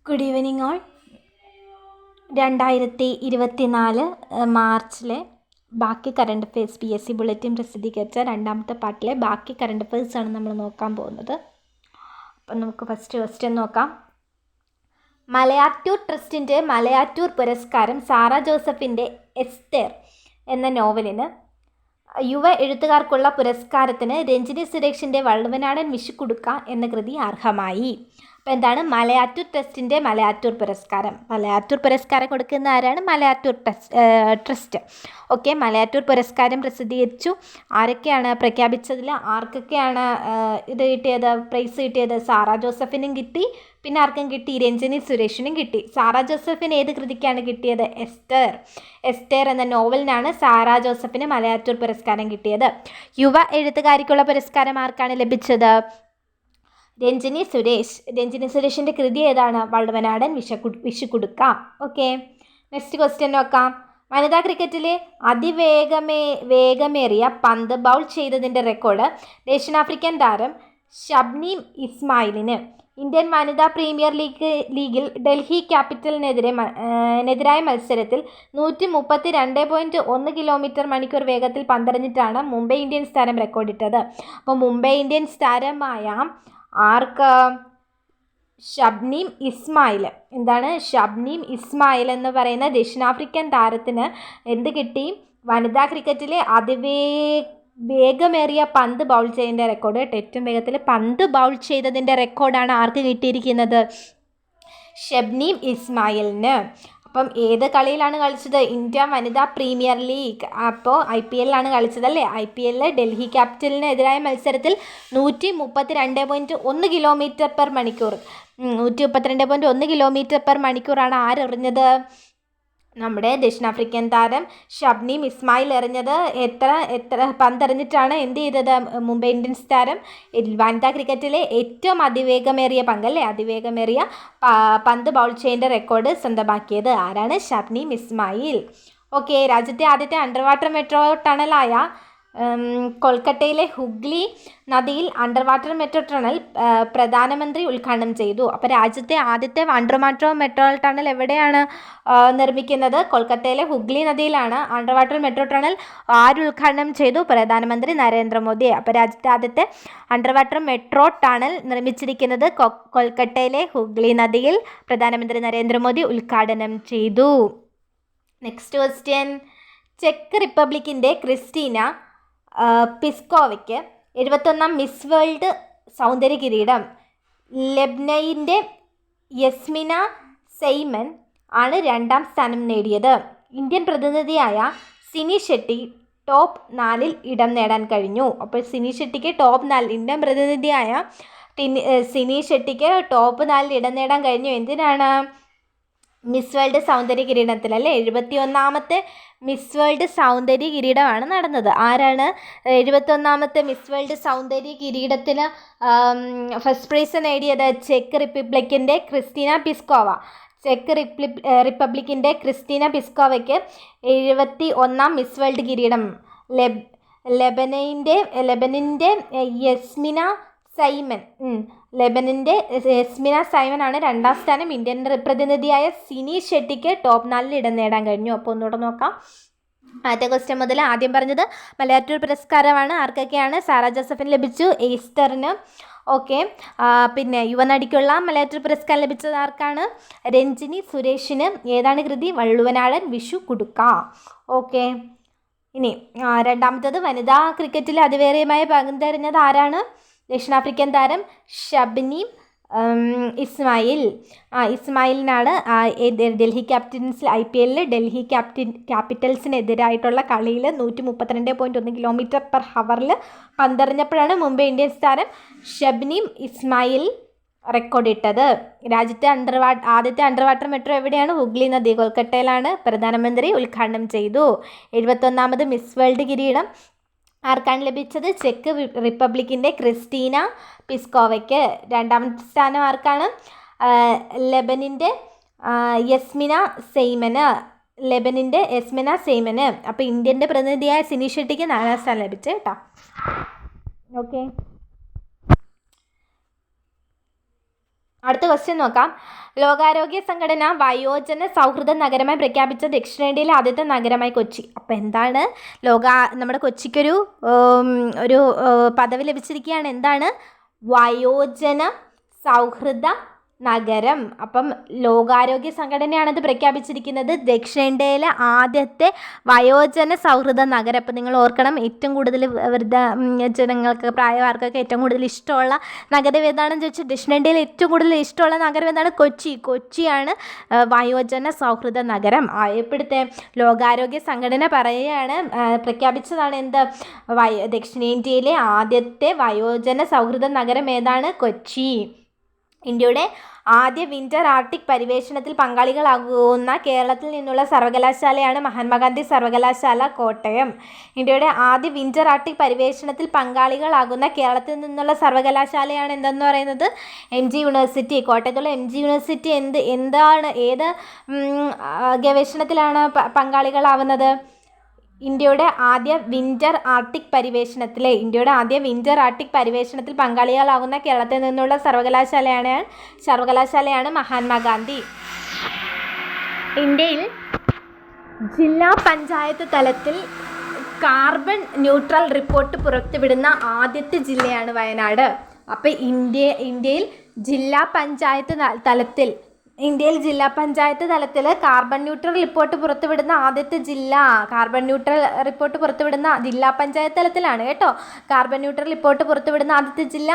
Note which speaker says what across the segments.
Speaker 1: Good evening all. 2024 മാർച്ചിലെ ബാക്കി current affairs PSC bulletin പ്രസിദ്ധീകരിച്ച രണ്ടാമത്തെ പാർട്ടിലെ ബാക്കി കറണ്ട് അഫയേഴ്സാണ് നമ്മൾ നോക്കാൻ പോകുന്നത്. അപ്പം നമുക്ക് ഫസ്റ്റ് ക്വസ്റ്റ്യൻ നോക്കാം. മലയാറ്റൂർ ട്രസ്റ്റിൻ്റെ മലയാറ്റൂർ പുരസ്കാരം സാറ ജോസഫിൻ്റെ എസ്തേർ എന്ന നോവലിന്, യുവ എഴുത്തുകാർക്കുള്ള പുരസ്കാരത്തിന് രഞ്ജിനി സുരേഷിൻ്റെ വള്ളുവനാടൻ വിഷുക്കുടുക്ക എന്ന കൃതി അർഹമായി. അപ്പോൾ എന്താണ് മലയാറ്റൂർ ട്രസ്റ്റിൻ്റെ മലയാറ്റൂർ പുരസ്കാരം? മലയാറ്റൂർ പുരസ്കാരം കൊടുക്കുന്ന ആരാണ്? മലയാറ്റൂർ ട്രസ്റ്റ്. ഓക്കെ, മലയാറ്റൂർ പുരസ്കാരം പ്രസിദ്ധീകരിച്ചു. ആരൊക്കെയാണ് പ്രഖ്യാപിച്ചതിൽ? ആർക്കൊക്കെയാണ് ഇത് കിട്ടിയത്, പ്രൈസ് കിട്ടിയത്? സാറ ജോസഫിനും കിട്ടി, പിന്നെ ആർക്കും കിട്ടി? രഞ്ജിനി സുരേഷിനും കിട്ടി. സാറ ജോസഫിന് ഏത് കൃതിക്കാണ് കിട്ടിയത്? എസ്തേർ എന്ന നോവലിനാണ് സാറ ജോസഫിന് മലയാറ്റൂർ പുരസ്കാരം കിട്ടിയത്. യുവ എഴുത്തുകാരിക്കുള്ള പുരസ്കാരം ആർക്കാണ് ലഭിച്ചത്? രഞ്ജിനി സുരേഷിൻ്റെ കൃതി ഏതാണ്? വള്ളുവനാടൻ വിഷുക്കുടുക്ക. ഓക്കെ, നെക്സ്റ്റ് ക്വസ്റ്റ്യൻ നോക്കാം. വനിതാ ക്രിക്കറ്റിലെ വേഗമേറിയ പന്ത് ബൗൾ ചെയ്തതിൻ്റെ റെക്കോർഡ് ദക്ഷിണാഫ്രിക്കൻ താരം ഷബ്നീം ഇസ്മായിലിന്. ഇന്ത്യൻ വനിതാ പ്രീമിയർ ലീഗിൽ ഡൽഹി ക്യാപിറ്റലിനെതിരായ മത്സരത്തിൽ 132.1 കിലോമീറ്റർ/മണിക്കൂർ വേഗത്തിൽ പന്തെറിഞ്ഞിട്ടാണ് മുംബൈ ഇന്ത്യൻസ് താരം റെക്കോർഡിട്ടത്. അപ്പോൾ മുംബൈ ഇന്ത്യൻസ് താരമായ ആർക്ക്? ഷബ്നീം ഇസ്മായിൽ. എന്താണ്? ഷബ്നീം ഇസ്മായിൽ എന്ന് പറയുന്ന ദക്ഷിണാഫ്രിക്കൻ താരത്തിന് എന്ത് കിട്ടി? വനിതാ ക്രിക്കറ്റിലെ വേഗമേറിയ പന്ത് ബൗൾ ചെയ്തതിൻ്റെ റെക്കോർഡ്. ഏറ്റവും വേഗത്തിൽ പന്ത് ബൗൾ ചെയ്തതിൻ്റെ റെക്കോർഡാണ് ആർക്ക് കിട്ടിയിരിക്കുന്നത്? ഷബ്നീം ഇസ്മായിലിന്. അപ്പം ഏത് കളിയിലാണ് കളിച്ചത്? ഇന്ത്യ വനിതാ പ്രീമിയർ ലീഗ്. അപ്പോൾ IPL കളിച്ചതല്ലേ? IPL ഡൽഹി ക്യാപിറ്റലിനെതിരായ മത്സരത്തിൽ 132.1 കിലോമീറ്റർ/മണിക്കൂർ 132.1 കിലോമീറ്റർ/മണിക്കൂറാണ് ആരെറിഞ്ഞത്? നമ്മുടെ ദക്ഷിണാഫ്രിക്കൻ താരം ഷബ്നീം ഇസ്മായിൽ എറിഞ്ഞത്. എത്ര പന്തെറിഞ്ഞിട്ടാണ് എന്ത് ചെയ്തത്? മുംബൈ ഇന്ത്യൻസ് താരം വനിതാ ക്രിക്കറ്റിലെ ഏറ്റവും അതിവേഗമേറിയ പന്ത് ബൗൾ ചെയ്യേണ്ട റെക്കോർഡ് സ്വന്തമാക്കിയത് ആരാണ്? ഷബ്നീം ഇസ്മായിൽ. ഓക്കെ, രാജ്യത്തെ ആദ്യത്തെ അണ്ടർ വാട്ടർ മെട്രോ ടണലായ കൊൽക്കത്തയിലെ ഹുഗ്ലി നദിയിൽ അണ്ടർ വാട്ടർ മെട്രോ ടണൽ പ്രധാനമന്ത്രി ഉദ്ഘാടനം ചെയ്തു. അപ്പോൾ രാജ്യത്തെ ആദ്യത്തെ അണ്ടർ വാട്ടർ മെട്രോ ടണൽ എവിടെയാണ് നിർമ്മിക്കുന്നത്? കൊൽക്കത്തയിലെ ഹുഗ്ലി നദിയിലാണ് അണ്ടർ വാട്ടർ മെട്രോ ടണൽ. ആര് ഉദ്ഘാടനം ചെയ്തു? പ്രധാനമന്ത്രി നരേന്ദ്രമോദി. അപ്പോൾ രാജ്യത്തെ ആദ്യത്തെ അണ്ടർ വാട്ടർ മെട്രോ ടണൽ നിർമ്മിച്ചിരിക്കുന്നത് കൊൽക്കത്തയിലെ ഹുഗ്ലി നദിയിൽ. പ്രധാനമന്ത്രി നരേന്ദ്രമോദി ഉദ്ഘാടനം ചെയ്തു. Next question. ചെക്ക് റിപ്പബ്ലിക്കിൻ്റെ ക്രിസ്റ്റീന പിസ്കോവയ്ക്ക് 71ാം മിസ് വേൾഡ് സൗന്ദര്യ കിരീടം. ലെബനൈൻ്റെ യസ്മിന സെയ്മൻ ആണ് 2ാം സ്ഥാനം നേടിയത്. ഇന്ത്യൻ പ്രതിനിധിയായ സിനി ഷെട്ടി ടോപ്പ് 4 ഇടം നേടാൻ കഴിഞ്ഞു. അപ്പോൾ സിനി ഷെട്ടിക്ക് ടോപ്പ് 4, ഇന്ത്യൻ പ്രതിനിധിയായ സിനി ഷെട്ടിക്ക് ടോപ്പ് 4 ഇടം നേടാൻ കഴിഞ്ഞു. എന്തിനാണ്? മിസ് വേൾഡ് സൗന്ദര്യ കിരീടത്തിൽ അല്ലേ? 71ാമത്തെ മിസ് വേൾഡ് സൗന്ദര്യ കിരീടമാണ് നടന്നത്. ആരാണ് 71ാമത്തെ മിസ് വേൾഡ് സൗന്ദര്യ കിരീടത്തിന് ഫസ്റ്റ് പ്രൈസ് നേടിയത്? ചെക്ക് റിപ്പബ്ലിക്കിൻ്റെ ക്രിസ്റ്റീന പിസ്കോവ. ചെക്ക് റിപ്പബ്ലിക്കിൻ്റെ ക്രിസ്റ്റീന പിസ്കോവയ്ക്ക് 71ാം മിസ് വേൾഡ് കിരീടം. ലെബനിൻ്റെ യസ്മിന സൈമൻ ആണ് 2ാം സ്ഥാനം. ഇന്ത്യൻ പ്രതിനിധിയായ സിനി ഷെട്ടിക്ക് ടോപ്പ് 4 ഇടം നേടാൻ കഴിഞ്ഞു. അപ്പോൾ ഒന്നുകൂടെ നോക്കാം. ആദ്യത്തെ ക്വസ്റ്റ്യൻ മുതൽ. ആദ്യം പറഞ്ഞത് മലയാറ്റൂർ പുരസ്കാരമാണ്. ആർക്കൊക്കെയാണ്? സാറ ജോസഫിന് ലഭിച്ചു, എസ്തറിന്. ഓക്കെ, പിന്നെ യുവനടിക്കുള്ള മലയാറ്റൂർ പുരസ്കാരം ലഭിച്ചത് ആർക്കാണ്? രഞ്ജിനി സുരേഷിന്. ഏതാണ് കൃതി? വള്ളുവനാടൻ വിഷുക്കുടുക്ക. ഓക്കെ, ഇനി രണ്ടാമത്തത് വനിതാ ക്രിക്കറ്റിൽ അതിവേറിയമായ പന്തെറിഞ്ഞത് ആരാണ്? ദക്ഷിണാഫ്രിക്കൻ താരം ഷബ്നീം ഇസ്മായിലിനാണ്. ഡൽഹി ക്യാപിറ്റൽസ് IPL ഡൽഹി ക്യാപിറ്റൽസിനെതിരായിട്ടുള്ള കളിയിൽ 132.1 കിലോമീറ്റർ/ഹവറിൽ പന്തെറിഞ്ഞപ്പോഴാണ് മുംബൈ ഇന്ത്യൻസ് താരം ഷബ്നീം ഇസ്മായിൽ റെക്കോർഡിട്ടത്. രാജ്യത്തെ ആദ്യത്തെ അണ്ടർ വാട്ടർ മെട്രോ എവിടെയാണ്? ഹുഗ്ലി നദി, കൊൽക്കത്തയിലാണ്. പ്രധാനമന്ത്രി ഉദ്ഘാടനം ചെയ്തു. 71ാമത് മിസ് വേൾഡ് കിരീടം ആർക്കാണ് ലഭിച്ചത്? ചെക്ക് റിപ്പബ്ലിക്കിൻ്റെ ക്രിസ്റ്റീന പിസ്കോവയ്ക്ക്. 2ാമത്തെ സ്ഥാനം ആർക്കാണ്? ലെബനിൻ്റെ യസ്മിന സെയ്മന്. അപ്പോൾ ഇന്ത്യൻ്റെ പ്രതിനിധിയായ സിനി ഷെട്ടിക്ക് 4ാം സ്ഥാനം ലഭിച്ചു കേട്ടോ. ഓക്കെ, അടുത്ത ക്വസ്റ്റ്യൻ നോക്കാം. ലോകാരോഗ്യ സംഘടന വയോജന സൗഹൃദ നഗരമായി പ്രഖ്യാപിച്ച ദക്ഷിണേന്ത്യയിലെ ആദ്യത്തെ നഗരമായി കൊച്ചി. അപ്പോൾ എന്താണ് നമ്മുടെ കൊച്ചിക്കൊരു ഒരു പദവി ലഭിച്ചിരിക്കുകയാണ്. എന്താണ്? വയോജന സൗഹൃദ നഗരം. അപ്പം ലോകാരോഗ്യ സംഘടനയാണത് പ്രഖ്യാപിച്ചിരിക്കുന്നത്. ദക്ഷിണേന്ത്യയിലെ ആദ്യത്തെ വയോജന സൗഹൃദ നഗരം. അപ്പം നിങ്ങൾ ഓർക്കണം, ഏറ്റവും കൂടുതൽ വൃദ്ധ ജനങ്ങൾക്ക്, പ്രായക്കാർക്കൊക്കെ ഏറ്റവും കൂടുതൽ ഇഷ്ടമുള്ള നഗരം ഏതാണെന്ന് ചോദിച്ചാൽ ദക്ഷിണേന്ത്യയിൽ ഏറ്റവും കൂടുതൽ ഇഷ്ടമുള്ള നഗരം ഏതാണ്? കൊച്ചിയാണ് വയോജന സൗഹൃദ നഗരം. എപ്പോഴത്തെ ലോകാരോഗ്യ സംഘടന പറയുകയാണ്, പ്രഖ്യാപിച്ചതാണ് എന്ത്? ദക്ഷിണേന്ത്യയിലെ ആദ്യത്തെ വയോജന സൗഹൃദ നഗരം ഏതാണ്? കൊച്ചി. ഇന്ത്യയുടെ ആദ്യ വിൻ്റർ ആർട്ടിക് പര്യവേഷണത്തിൽ പങ്കാളികളാകുന്ന കേരളത്തിൽ നിന്നുള്ള സർവകലാശാലയാണ് മഹാത്മാഗാന്ധി സർവകലാശാല, കോട്ടയം. ഇന്ത്യയുടെ ആദ്യ വിൻ്റർ ആർട്ടിക് പര്യവേഷണത്തിൽ പങ്കാളികളാകുന്ന കേരളത്തിൽ നിന്നുള്ള സർവകലാശാലയാണ് എന്തെന്ന് പറയുന്നത്? MG university. കോട്ടയത്തുള്ള MG യൂണിവേഴ്സിറ്റി ഏത് ഗവേഷണത്തിലാണ് പങ്കാളികളാവുന്നത്? ഇന്ത്യയുടെ ആദ്യ വിൻ്റർ ആർട്ടിക് പര്യവേഷണത്തിൽ പങ്കാളികളാകുന്ന കേരളത്തിൽ നിന്നുള്ള സർവകലാശാലയാണ് മഹാത്മാഗാന്ധി. ഇന്ത്യയിൽ ജില്ലാ പഞ്ചായത്ത് തലത്തിൽ കാർബൺ ന്യൂട്രൽ റിപ്പോർട്ട് പുറത്തുവിടുന്ന ആദ്യത്തെ ജില്ലയാണ് വയനാട്. അപ്പോൾ ഇന്ത്യയിൽ ജില്ലാ പഞ്ചായത്ത് തലത്തിൽ കാർബൺ ന്യൂട്രൽ റിപ്പോർട്ട് പുറത്തുവിടുന്ന ആദ്യത്തെ ജില്ല, ജില്ലാ പഞ്ചായത്ത് തലത്തിലാണ് കേട്ടോ. കാർബൺ ന്യൂട്രൽ റിപ്പോർട്ട് പുറത്തുവിടുന്ന ആദ്യത്തെ ജില്ല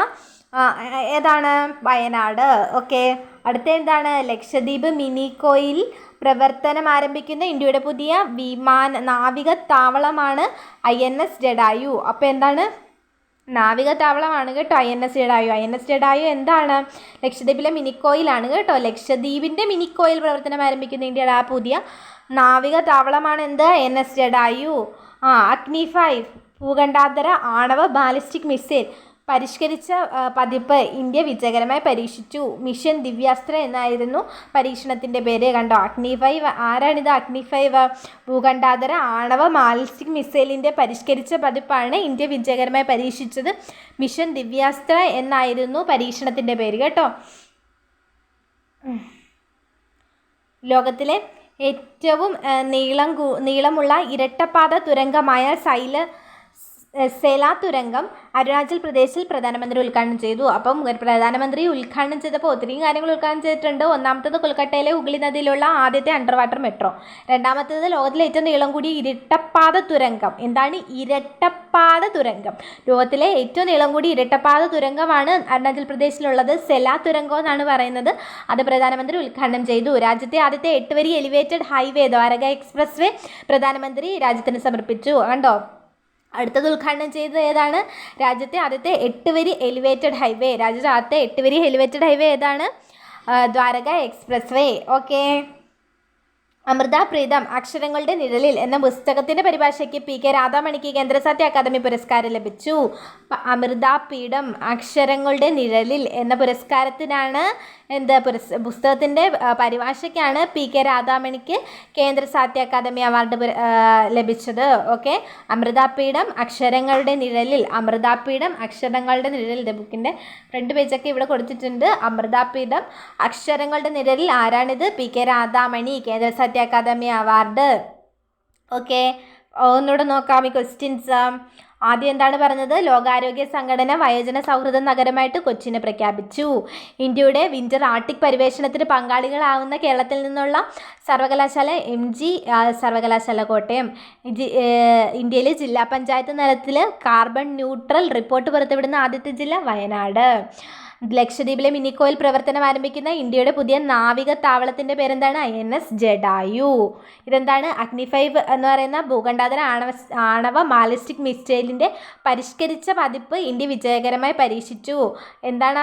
Speaker 1: ഏതാണ്? വയനാട്. ഓക്കെ. അടുത്ത എന്താണ്? ലക്ഷദ്വീപ് മിനിക്കോയിൽ പ്രവർത്തനം ആരംഭിക്കുന്ന ഇന്ത്യയുടെ പുതിയ നാവിക താവളമാണ് INS ജഡായു. അപ്പോൾ എന്താണ്? നാവിക താവളമാണ് കേട്ടോ INS ജഡായു. എന്താണ്? ലക്ഷദ്വീപിലെ മിനിക്കോയിലാണ് കേട്ടോ. ലക്ഷദ്വീപിൻ്റെ മിനിക്കോയിൽ പ്രവർത്തനം ആരംഭിക്കുന്ന ഇന്ത്യയുടെ ആ പുതിയ നാവിക താവളമാണ് എന്ത്? INS ജഡായു. അഗ്നി 5 ഭൂഖണ്ഡാന്തര ആണവ ബാലിസ്റ്റിക് മിസൈൽ പരിഷ്കരിച്ച പതിപ്പ് ഇന്ത്യ വിജയകരമായി പരീക്ഷിച്ചു. മിഷൻ ദിവ്യാസ്ത്ര എന്നായിരുന്നു പരീക്ഷണത്തിൻ്റെ പേര്. കണ്ടോ, അഗ്നി 5. ആരാണിത്? അഗ്നി 5 ഭൂഖണ്ഡാന്തര ആണവ ബാലിസ്റ്റിക് മിസൈലിൻ്റെ പരിഷ്കരിച്ച പതിപ്പാണ് ഇന്ത്യ വിജയകരമായി പരീക്ഷിച്ചത്. മിഷൻ ദിവ്യാസ്ത്ര എന്നായിരുന്നു പരീക്ഷണത്തിൻ്റെ പേര് കേട്ടോ. ലോകത്തിലെ ഏറ്റവും നീളമുള്ള ഇരട്ടപ്പാത തുരങ്കമായ സെല തുരങ്കം അരുണാചൽ പ്രദേശിൽ പ്രധാനമന്ത്രി ഉദ്ഘാടനം ചെയ്തു. അപ്പം പ്രധാനമന്ത്രി ഉദ്ഘാടനം ചെയ്തപ്പോൾ ഒത്തിരിയും കാര്യങ്ങൾ ഉദ്ഘാടനം ചെയ്തിട്ടുണ്ട്. ഒന്നാമത്തേത് കൊൽക്കട്ടയിലെ ഹുഗ്ലി നദിയിലുള്ള ആദ്യത്തെ അണ്ടർ വാട്ടർ മെട്രോ. രണ്ടാമത്തേത് ലോകത്തിലെ ഏറ്റവും നീളം കൂടിയ ഇരട്ടപ്പാത തുരങ്കം. എന്താണ് ഇരട്ടപ്പാത തുരങ്കം? ലോകത്തിലെ ഏറ്റവും നീളം കൂടിയ ഇരട്ടപ്പാത തുരങ്കമാണ് അരുണാചൽ പ്രദേശിലുള്ളത്. സെല തുരങ്കം എന്നാണ് പറയുന്നത്. അത് പ്രധാനമന്ത്രി ഉദ്ഘാടനം ചെയ്തു. രാജ്യത്തെ ആദ്യത്തെ 8 വരി elevated highway Dwarka expressway പ്രധാനമന്ത്രി രാജ്യത്തിന് സമർപ്പിച്ചു. കണ്ടോ, അടുത്തത് ഉദ്ഘാടനം ചെയ്തത് ഏതാണ്? രാജ്യത്തെ ആദ്യത്തെ 8 വരി എലിവേറ്റഡ് ഹൈവേ ഏതാണ്? Dwarka expressway. Okay. Amrita Pritam അക്ഷരങ്ങളുടെ നിഴലിൽ എന്ന പുസ്തകത്തിൻ്റെ പരിഭാഷയ്ക്ക് PK രാധാമണിക്ക് കേന്ദ്ര സാഹിത്യ അക്കാദമി പുരസ്കാരം ലഭിച്ചു. അമൃത പീഠം അക്ഷരങ്ങളുടെ നിഴലിൽ എന്ന പുരസ്കാരത്തിനാണ് പുസ്തകത്തിൻ്റെ പരിഭാഷയ്ക്കാണ് PK രാധാമണിക്ക് കേന്ദ്ര സാഹിത്യ അക്കാദമി അവാർഡ് ലഭിച്ചത്. ഓക്കെ. അമൃത പീഠം അക്ഷരങ്ങളുടെ നിഴലിൽ. ഇത് ബുക്കിൻ്റെ ഫ്രണ്ട് പേജൊക്കെ ഇവിടെ കൊടുത്തിട്ടുണ്ട്. അമൃത പീഠം അക്ഷരങ്ങളുടെ നിഴലിൽ ആരാണിത്? PK രാധാമണി, കേന്ദ്ര സാഹിത്യ അക്കാദമി അവാർഡ്. ഓക്കെ. ഒന്നുകൂടെ നോക്കാം ഈ ക്വസ്റ്റ്യൻസ്. ആദ്യം എന്താണ് പറഞ്ഞത്? ലോകാരോഗ്യ സംഘടന വയോജന സൗഹൃദ നഗരമായിട്ട് കൊച്ചിനെ പ്രഖ്യാപിച്ചു. ഇന്ത്യയുടെ വിൻ്റർ ആർട്ടിക് പര്യവേഷണത്തിന് പങ്കാളികളാവുന്ന കേരളത്തിൽ നിന്നുള്ള സർവകലാശാല MG സർവകലാശാല, കോട്ടയം. ഇന്ത്യയിലെ ജില്ലാ പഞ്ചായത്ത് തലത്തിൽ കാർബൺ ന്യൂട്രൽ റിപ്പോർട്ട് പുറത്തുവിടുന്ന ആദ്യത്തെ ജില്ല വയനാട്. ലക്ഷദ്വീപിലെ മിനിക്കോയിൽ പ്രവർത്തനം ആരംഭിക്കുന്ന ഇന്ത്യയുടെ പുതിയ നാവിക താവളത്തിൻ്റെ പേരെന്താണ്? INS ജഡായു. ഇതെന്താണ്? അഗ്നി 5 എന്ന് പറയുന്ന ഭൂഖണ്ഡാന്തര ആണവ ബാലിസ്റ്റിക് മിസൈലിൻ്റെ പരിഷ്കരിച്ച പതിപ്പ് ഇന്ത്യ വിജയകരമായി പരീക്ഷിച്ചു. എന്താണ്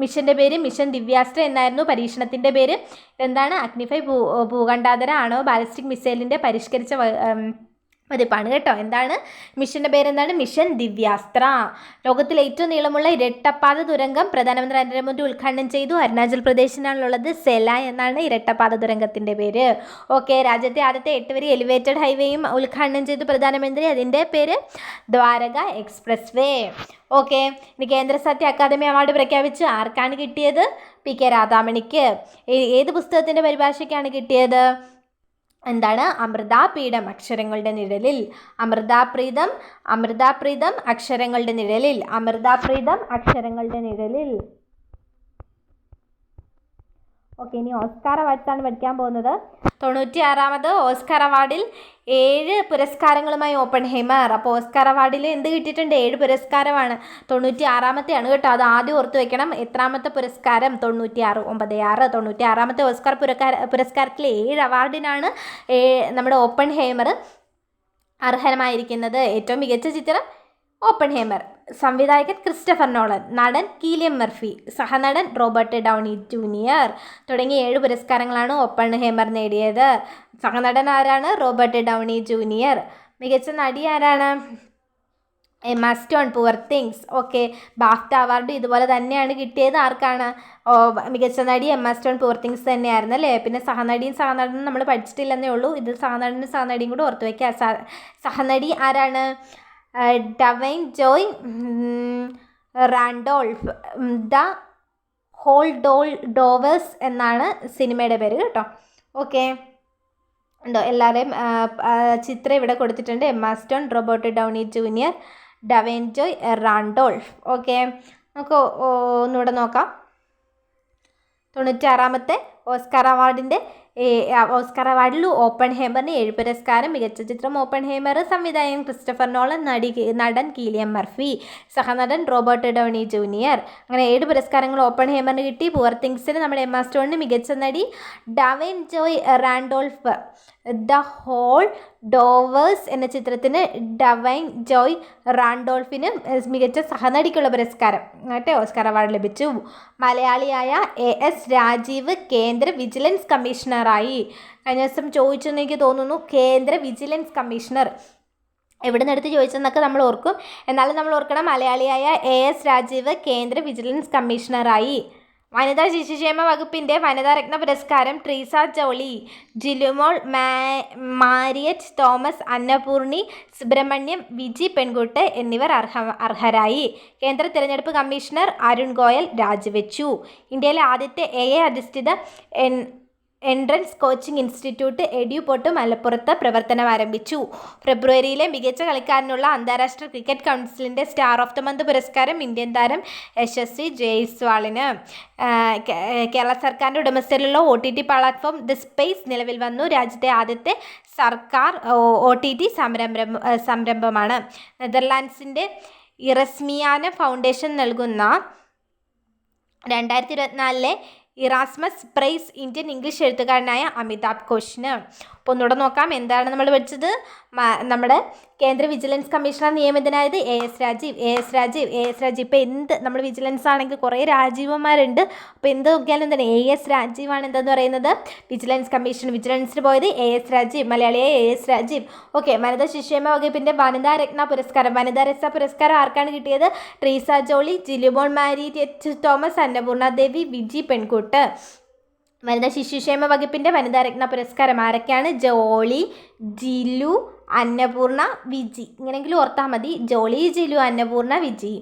Speaker 1: മിഷൻ്റെ പേര്? മിഷൻ ദിവ്യാസ്ത്ര എന്നായിരുന്നു പരീക്ഷണത്തിൻ്റെ പേര്. ഇതെന്താണ്? അഗ്നി 5 ഭൂഖണ്ഡാന്തര ആണവ ബാലിസ്റ്റിക് മിസൈലിൻ്റെ പരിഷ്കരിച്ച പതിപ്പാണ് കേട്ടോ. എന്താണ് മിഷൻ്റെ പേരെന്താണ്? മിഷൻ ദിവ്യാസ്ത്ര. ലോകത്തിലെ ഏറ്റവും നീളമുള്ള ഇരട്ടപ്പാത തുരങ്കം പ്രധാനമന്ത്രി നരേന്ദ്രമോദി ഉദ്ഘാടനം ചെയ്തു. അരുണാചൽ പ്രദേശിനാണുള്ളത്. സെല എന്നാണ് ഇരട്ടപ്പാത തുരങ്കത്തിൻ്റെ പേര്. ഓക്കെ. രാജ്യത്തെ ആദ്യത്തെ 8 വരി എലിവേറ്റഡ് ഹൈവേയും ഉദ്ഘാടനം ചെയ്തു പ്രധാനമന്ത്രി. അതിൻ്റെ പേര് ദ്വാരക എക്സ്പ്രസ് വേ. ഓക്കെ. ഇനി കേന്ദ്ര സാഹിത്യ അക്കാദമി അവാർഡ് പ്രഖ്യാപിച്ചു. ആർക്കാണ് കിട്ടിയത്? PK രാധാമണിക്ക്. ഏത് പുസ്തകത്തിൻ്റെ പരിഭാഷയ്ക്കാണ് കിട്ടിയത്? എന്താണ്? അമൃതാപീഠം അക്ഷരങ്ങളുടെ നിഴലിൽ. അമൃതാപ്രീതം അക്ഷരങ്ങളുടെ നിഴലിൽ. അമൃതാപ്രീതം അക്ഷരങ്ങളുടെ നിഴലിൽ. ഓക്കെ. ഇനി ഓസ്കാർ അവാർഡ്സാണ് പഠിക്കാൻ പോകുന്നത്. 96ാമത് ഓസ്കാർ അവാർഡിൽ 7 പുരസ്കാരങ്ങളുമായി ഓപ്പൺഹൈമർ. അപ്പോൾ ഓസ്കാർ അവാർഡിൽ എന്ത് കിട്ടിയിട്ടുണ്ട്? 7 പുരസ്കാരമാണ്. 96ാമത്തെയാണ് കേട്ടോ. അത് ആദ്യം ഓർത്ത് വെക്കണം. എത്രാമത്തെ പുരസ്കാരം? 96. 96ാമത്തെ ഓസ്കാർ പുരസ്കാരത്തിൽ 7 അവാർഡിനാണ് നമ്മുടെ ഓപ്പൺഹൈമർ അർഹമായിരിക്കുന്നത്. ഏറ്റവും മികച്ച ചിത്രം ഓപ്പൺഹൈമർ. സംവിധായകൻ ക്രിസ്റ്റഫർ നോളൻ. നടൻ കീലിയൻ മർഫി. സഹനടൻ റോബർട്ട് ഡൗണി ജൂനിയർ. തുടങ്ങിയ 7 പുരസ്കാരങ്ങളാണ് ഓപ്പൺഹൈമർ നേടിയത്. സഹനടൻ ആരാണ്? Robert Downey Junior. മികച്ച നടി ആരാണ്? Emma Stone, poor things. Okay. BAFTA award ഇതുപോലെ തന്നെയാണ് കിട്ടിയത്. ആർക്കാണ്? മികച്ച നടി എമ്മ സ്റ്റോൺ, പുവർ തിങ്സ് തന്നെയായിരുന്നു അല്ലേ. പിന്നെ സഹനടിയും നമ്മൾ പഠിച്ചിട്ടില്ലെന്നേ ഉള്ളൂ. ഇത് സഹനടിയും കൂടെ ഓർത്ത് വയ്ക്കുക. സഹനടി ആരാണ്? ഡവൈൻ ജോയ് റാൻഡോൾഫ്. ദ ഹോൾഡോവേഴ്സ് എന്നാണ് സിനിമയുടെ പേര് കേട്ടോ. ഓക്കെ. ഉണ്ടോ? എല്ലാവരെയും ചിത്രം ഇവിടെ കൊടുത്തിട്ടുണ്ട്. Emma Stone, Robert Downey Junior, Da'Vine Joy Randolph. Okay. നമുക്ക് ഒന്നുകൂടെ നോക്കാം. 96ാമത്തെ ഓസ്കാർ അവാർഡിൽ ഓപ്പൺഹൈമറിന് 7 പുരസ്കാരം. മികച്ച ചിത്രം ഓപ്പൺഹൈമർ. സംവിധായകൻ ക്രിസ്റ്റഫർ നോളൻ. നടൻ കീലിയൻ മർഫി. സഹനടൻ റോബർട്ട് ഡൗണി ജൂനിയർ. അങ്ങനെ 7 പുരസ്കാരങ്ങൾ ഓപ്പൺഹൈമറിന് കിട്ടി. പുവർ തിങ്സിന് നമ്മുടെ എമ്മ സ്റ്റോണിന്. മികച്ച നടി Da'Vine Joy Randolph. The Holdovers എന്ന ചിത്രത്തിന് ഡവൈൻ ജോയ് റാൻഡോൾഫിന് മികച്ച സഹനടിക്കുള്ള പുരസ്കാരം ഓസ്കാർ അവാർഡ് ലഭിച്ചു. മലയാളിയായ AS രാജീവ് കേന്ദ്ര വിജിലൻസ് കമ്മീഷണറായി. കഴിഞ്ഞ ദിവസം ചോദിച്ചെന്ന് എനിക്ക് തോന്നുന്നു. കേന്ദ്ര വിജിലൻസ് കമ്മീഷണർ എവിടെ നിന്നെടുത്ത് ചോദിച്ചെന്നൊക്കെ നമ്മൾ ഓർക്കും. എന്നാലും നമ്മൾ ഓർക്കണം, മലയാളിയായ AS രാജീവ് കേന്ദ്ര വിജിലൻസ് കമ്മീഷണറായി. വനിതാ ശിശുക്ഷേമ വകുപ്പിൻ്റെ വനിതാ രത്ന പുരസ്കാരം ട്രീസ ജോളി, ജിലുമോൾ മാരിയറ്റ് തോമസ്, അന്നപൂർണി സുബ്രഹ്മണ്യം, വിജി പെൺകുട്ട് എന്നിവർ അർഹരായി. കേന്ദ്ര തിരഞ്ഞെടുപ്പ് കമ്മീഷണർ അരുൺ ഗോയൽ രാജിവെച്ചു. ഇന്ത്യയിലെ ആദ്യത്തെ AI അധിഷ്ഠിത എൻട്രൻസ് കോച്ചിംഗ് ഇൻസ്റ്റിറ്റ്യൂട്ട് എഡ്യൂപോർട്ട് മലപ്പുറത്ത് പ്രവർത്തനം ആരംഭിച്ചു. ഫെബ്രുവരിയിലെ മികച്ച കളിക്കാരനുള്ള അന്താരാഷ്ട്ര ക്രിക്കറ്റ് കൗൺസിലിൻ്റെ സ്റ്റാർ ഓഫ് ദ മന്ത് പുരസ്കാരം ഇന്ത്യൻ താരം യശസ്വി ജയ്സ്വാളിന്. കേരള സർക്കാരിൻ്റെ ഉടമസ്ഥയിലുള്ള OTT പ്ലാറ്റ്ഫോം ദ സ്പേസ് നിലവിൽ വന്നു. രാജ്യത്തെ ആദ്യത്തെ സർക്കാർ OTT സംരംഭമാണ്. നെതർലാൻഡ്സിൻ്റെ ഇറസ്മിയാന ഫൗണ്ടേഷൻ നൽകുന്ന 2024 ഇറാസ്മസ് പ്രൈസ് ഇന്ത്യൻ ഇംഗ്ലീഷ് എഴുത്തുകാരനായ അമിതാഭ് ഘോഷിന്. അപ്പോൾ ഒന്നുകൂടെ നോക്കാം. എന്താണ് നമ്മൾ പഠിച്ചത്? നമ്മുടെ കേന്ദ്ര വിജിലൻസ് കമ്മീഷണർ നിയമിതനായത് AS രാജീവ്. ഇപ്പോൾ എന്ത് നമ്മൾ വിജിലൻസ് ആണെങ്കിൽ കുറേ രാജീവന്മാരുണ്ട്. അപ്പോൾ എന്ത് നോക്കിയാലും എന്താണ് AS രാജീവാണ് എന്തെന്ന് പറയുന്നത് വിജിലൻസ് വിജിലൻസിന് പോയത് AS രാജീവ്, മലയാളിയായ AS രാജീവ്. ഓക്കെ. വനിതാ ശിശുക്ഷേമ വകുപ്പിൻ്റെ വനിതാ രത്ന പുരസ്കാരം ആർക്കാണ് കിട്ടിയത്? ട്രീസ ജോളി, ജിലുമോൾ മാരിയറ്റ് തോമസ്, അന്നപൂർണ ദേവി, വിജി പെൺകുട്ട്. വനിതാ ശിശുക്ഷേമ വകുപ്പിൻ്റെ വനിതാ രത്ന പുരസ്കാരം ആരൊക്കെയാണ്? ജോളി, ജിലു, അന്നപൂർണ, വിജി. ഇങ്ങനെയെങ്കിലും ഓർത്താൽ മതി. ജോളി, ജിലു, അന്നപൂർണ, വിജി.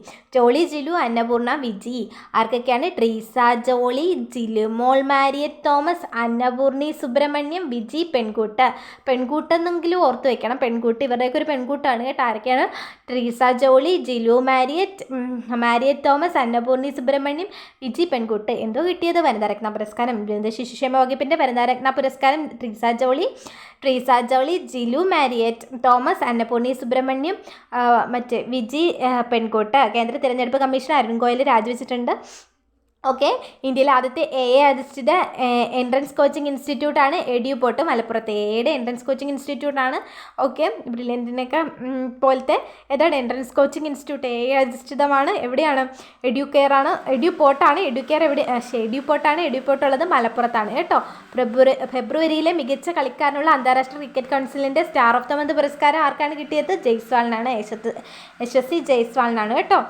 Speaker 1: ആർക്കൊക്കെയാണ്? ട്രീസ ജോളി, ജിലുമോൾ മാരിയറ്റ് തോമസ്, അന്നപൂർണി സുബ്രഹ്മണ്യം, വിജി പെൺകൂട്ടെന്നെങ്കിലും ഓർത്ത് വെക്കണം. ഇവരുടെയൊക്കെ ഒരു പെൺകൂട്ടാണ് കേട്ടോ. ആരൊക്കെയാണ്? ട്രീസ ജോളി, ജിലു മാരിയറ്റ് തോമസ്, അന്നപൂർണി സുബ്രഹ്മണ്യം, വിജി പെൺകുട്ട്. എന്തോ കിട്ടിയത്? വനിതാ രത്ന പുരസ്കാരം. ശിശുക്ഷേമ വകുപ്പിൻ്റെ വനിതാ രത്ന പുരസ്കാരം ട്രീസ ജോളി, ജിലു മാരിയറ്റ് തോമസ്, അന്നപൂർണി സുബ്രഹ്മണ്യം, വിജി പെൺകുട്ട്. കേന്ദ്ര തിരഞ്ഞെടുപ്പ് കമ്മീഷണർ അരുൺ ഗോയൽ രാജിവെച്ചിട്ടുണ്ട്. ഓക്കെ, ഇന്ത്യയിലെ ആദ്യത്തെ AI അധിഷ്ഠിത എൻട്രൻസ് കോച്ചിങ് ഇൻസ്റ്റിറ്റ്യൂട്ടാണ് എഡ്യൂപോർട്ട് മലപ്പുറത്ത്. എയുടെ എൻട്രൻസ് കോച്ചിങ് ഇൻസ്റ്റിറ്റ്യൂട്ടാണ്. ഓക്കെ, ബ്രില്യൻറ്റിനൊക്കെ പോലത്തെ ഏതാണ് എൻട്രൻസ് കോച്ചിങ് ഇൻസ്റ്റിറ്റ്യൂട്ട് AI അധിഷ്ഠിതമാണ്. എവിടെയാണ്? എഡ്യൂകെയറാണ്. എഡ്യൂപോർട്ടാണ്. എഡ്യൂപോർട്ടാണ്. എഡ്യൂപോർട്ട് ഉള്ളത് മലപ്പുറത്താണ് കേട്ടോ. ഫെബ്രുവരിയിലെ മികച്ച കളിക്കാരനുള്ള അന്താരാഷ്ട്ര ക്രിക്കറ്റ് കൗൺസിലിൻ്റെ സ്റ്റാർ ഓഫ് ദ മന്ത് പുരസ്കാരം ആർക്കാണ് കിട്ടിയത്? ജയ്സ്വാളിനാണ്. യശസ്വി ജയ്സ്വാളിനാണ് കേട്ടോ.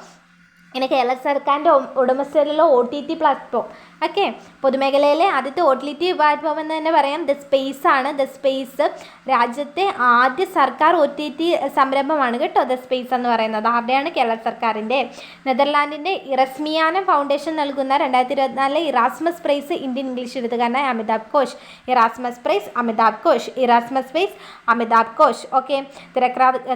Speaker 1: ഇങ്ങനെ കേരള സർക്കാരിൻ്റെ ഉടമസ്ഥതയിലുള്ള OTT പ്ലാറ്റ്ഫോം. ഓക്കെ, പൊതുമേഖലയിലെ ആദ്യത്തെ OTT പ്ലാറ്റ്ഫോം എന്ന് തന്നെ പറയാം. ദ സ്പേസ് ആണ്. ദ സ്പേസ് രാജ്യത്തെ ആദ്യ സർക്കാർ OTT സംരംഭമാണ് കേട്ടോ. ദ സ്പേസ് എന്ന് പറയുന്നത് ആരുടെയാണ്? കേരള സർക്കാരിൻ്റെ. നെതർലാൻഡിൻ്റെ ഇറസ്മിയാന ഫൗണ്ടേഷൻ നൽകുന്ന 2024 ഇറാസ്മസ് പ്രൈസ് ഇന്ത്യൻ ഇംഗ്ലീഷ് എഴുത്തുകാരനായ Amitav Ghosh. Erasmus prize Amitav Ghosh. Okay,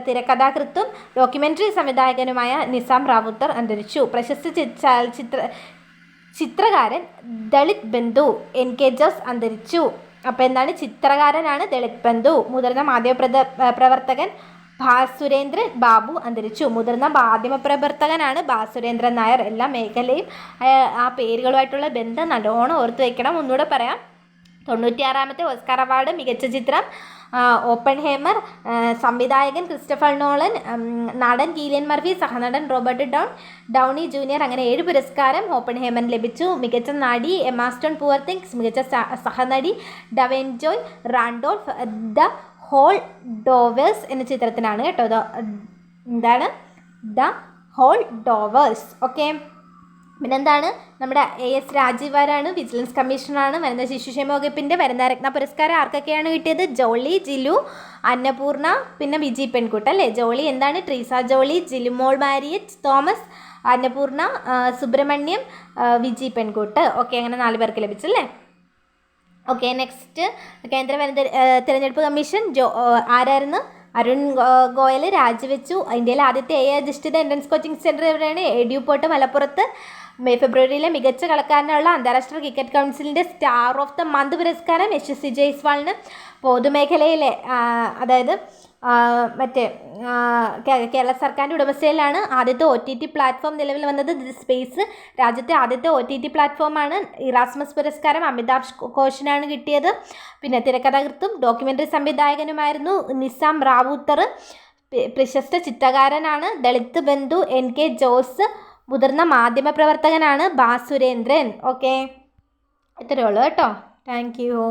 Speaker 1: തിരക്കഥാകൃത്തും ഡോക്യുമെൻ്ററി സംവിധായകനുമായ നിസാം റാവുത്തർ അന്തരിച്ചു. പ്രശസ്ത ചിത്രകാരൻ ദളിത് ബന്ധു NK ജോസ് അന്തരിച്ചു. അപ്പോൾ എന്താണ്? ചിത്രകാരനാണ് ദളിത് ബന്ധു. മുതിർന്ന മാധ്യമപ്രവർത്തകൻ ഭാസുരേന്ദ്രൻ ബാബു അന്തരിച്ചു. മുതിർന്ന മാധ്യമപ്രവർത്തകനാണ് ഭാസുരേന്ദ്രൻ നായർ. എല്ലാ മേഖലയും ആ പേരുകളുമായിട്ടുള്ള ബന്ധം നല്ലോണം ഓർത്ത് വയ്ക്കണം. ഒന്നുകൂടെ പറയാം. 96ാമത്തെ ഓസ്കാർ അവാർഡ് മികച്ച ചിത്രം ഓപ്പൺഹൈമർ, സംവിധായകൻ ക്രിസ്റ്റഫർ നോളൻ, നടൻ കീലിയൻ മർഫി, സഹനടൻ റോബർട്ട് ഡൗണി ജൂനിയർ, അങ്ങനെ 7 പുരസ്കാരം ഓപ്പൺഹൈമറിന് ലഭിച്ചു. മികച്ച നടി എമ്മ സ്റ്റോൺ പൂവർ തിങ്സ്, മികച്ച സഹനടി Da'Vine Joy Randolph the Holdovers എന്ന ചിത്രത്തിനാണ് കേട്ടോ. എന്താണ്? The whole ഡോവേഴ്സ്. ഓക്കെ, പിന്നെന്താണ്? നമ്മുടെ AS രാജീവ് ആരാണ്? വിജിലൻസ് കമ്മീഷണറാണ്. വനിതാ ശിശുക്ഷേമ വകുപ്പിൻ്റെ വനിതാരത്ന പുരസ്കാരം ആർക്കൊക്കെയാണ് കിട്ടിയത്? ജോളി, ജിലു, അന്നപൂർണ, പിന്നെ വിജി പെൺകുട്ട് അല്ലേ. ജോളി എന്താണ്? ട്രീസ ജോളി, ജിലുമോൾ മാരിയറ്റ് തോമസ്, അന്നപൂർണ സുബ്രഹ്മണ്യം, വിജി പെൺകുട്ട്. ഓക്കെ, അങ്ങനെ 4 പേർക്ക് ലഭിച്ചല്ലേ. ഓക്കെ, നെക്സ്റ്റ് കേന്ദ്ര തിരഞ്ഞെടുപ്പ് കമ്മീഷൻ ആരായിരുന്നു? അരുൺ ഗോയൽ രാജിവെച്ചു. ഇന്ത്യയിലെ ആദ്യത്തെ AI അധിഷ്ഠിത എൻട്രൻസ് കോച്ചിങ് സെൻറ്റർ എവിടെയാണ്? എഡ്യൂപോർട്ട് മലപ്പുറത്ത്. ഫെബ്രുവരിയിലെ മികച്ച കളിക്കാരനുള്ള അന്താരാഷ്ട്ര ക്രിക്കറ്റ് കൗൺസിലിൻ്റെ സ്റ്റാർ ഓഫ് ദ മന്ത് പുരസ്കാരം യശസ്വി ജയ്സ്വാളിന്. പൊതുമേഖലയിലെ അതായത് കേരള സർക്കാരിൻ്റെ ഉടമസ്ഥയിലാണ് ആദ്യത്തെ OTT പ്ലാറ്റ്ഫോം നിലവിൽ വന്നത്. ദി സ്പേസ് രാജ്യത്തെ ആദ്യത്തെ OTT പ്ലാറ്റ്ഫോമാണ്. ഇറാസ്മസ് പുരസ്കാരം അമിതാഭ് ഘോഷിനാണ് കിട്ടിയത്. പിന്നെ തിരക്കഥാകൃത്തും ഡോക്യുമെൻ്ററി സംവിധായകനുമായിരുന്നു നിസാം റാവുത്തർ. പ്രശസ്ത ചിത്രകാരനാണ് ദളിത് ബന്ധു NK ജോസ്. മുതിർന്ന മാധ്യമപ്രവർത്തകനാണ് ഭാസുരേന്ദ്രൻ. ഓക്കെ, ഇത്രയേ ഉള്ളൂ കേട്ടോ. Thank you.